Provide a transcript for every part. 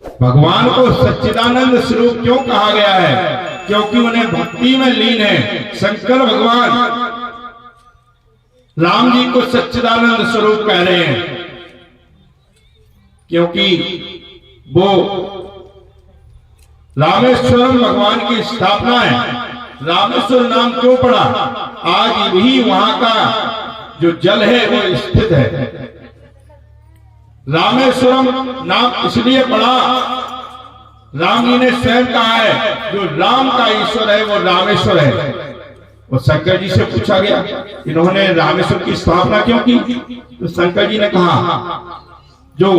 भगवान को सच्चिदानंद स्वरूप क्यों कहा गया है? क्योंकि उन्हें भक्ति में लीन है। शंकर भगवान राम जी को सच्चिदानंद स्वरूप कह रहे हैं क्योंकि वो रामेश्वरम भगवान की स्थापना है। रामेश्वर नाम क्यों पड़ा? आज भी वहां का जो जल है वो स्थित है। रामेश्वरम नाम इसलिए पड़ा, राम जी ने स्वयं कहा है जो राम का ईश्वर है वो रामेश्वर है। और शंकर जी से पूछा गया इन्होंने रामेश्वर की स्थापना क्यों की? तो शंकर जी ने कहा जो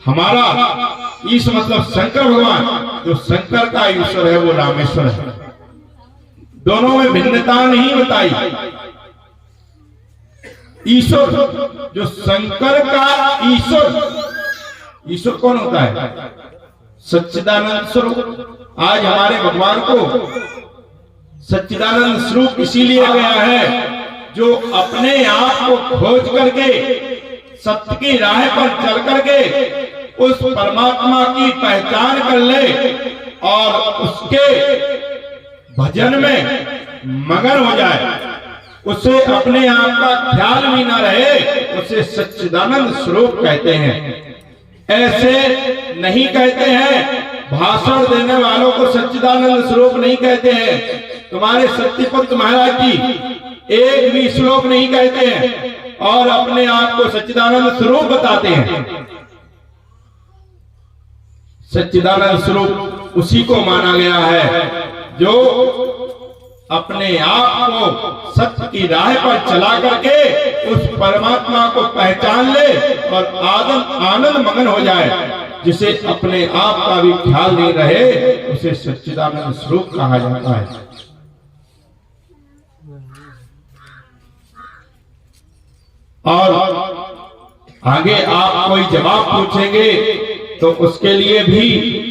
हमारा ईश्वर मतलब शंकर भगवान, जो शंकर का ईश्वर है वो रामेश्वर है। दोनों में भिन्नता नहीं बताई। ईश्वर जो शंकर का ईश्वर कौन होता है? सच्चिदानंद स्वरूप। आज हमारे भगवान को सच्चिदानंद स्वरूप इसीलिए गया है जो अपने आप को खोज करके सत्य की राह पर चल करके उस परमात्मा की पहचान कर ले और उसके भजन में मगन हो जाए, उसे अपने आप का ख्याल भी ना रहे, उसे सच्चिदानंद स्वरूप कहते हैं। ऐसे नहीं कहते हैं, भाषण देने वालों को सच्चिदानंद स्वरूप नहीं कहते हैं। तुम्हारे सत्यपुत्र महाराज जी एक भी श्लोक नहीं कहते हैं और अपने आप को सच्चिदानंद स्वरूप बताते हैं। सच्चिदानंद स्वरूप उसी को माना गया है जो अपने आप को सत्य की राह पर चला करके उस परमात्मा को पहचान ले और आनंद मगन हो जाए। जिसे अपने आप का भी ख्याल नहीं रहे उसे सच्चिदानंद स्वरूप कहा जाता है। और आगे आप कोई जवाब पूछेंगे तो उसके लिए भी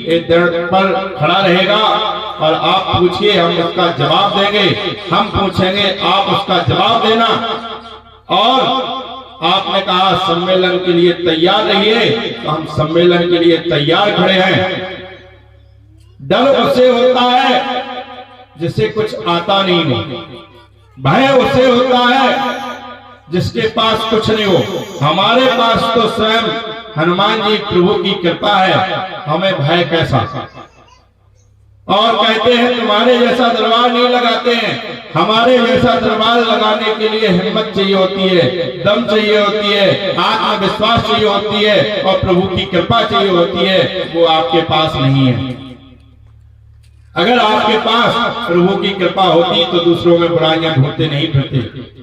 एक दृढ़ पर खड़ा रहेगा और आप पूछिए हम उसका जवाब देंगे, हम पूछेंगे आप उसका जवाब देना। और आपने कहा सम्मेलन के लिए तैयार रहिए, तो हम सम्मेलन के लिए तैयार खड़े हैं। डर उसे होता है जिसे कुछ आता नहीं हो, भय उसे होता है जिसके पास कुछ नहीं हो। हमारे पास तो स्वयं हनुमान जी प्रभु की कृपा है, हमें भय कैसा? और कहते हैं तुम्हारे जैसा दरबार नहीं लगाते हैं, हमारे जैसा दरबार लगाने के लिए हिम्मत चाहिए होती है, दम चाहिए होती है, आत्मविश्वास चाहिए होती है और प्रभु की कृपा चाहिए होती है। वो आपके पास नहीं है। अगर आपके पास प्रभु की कृपा होती तो दूसरों में बुराइयां ढूंढते नहीं फिरते।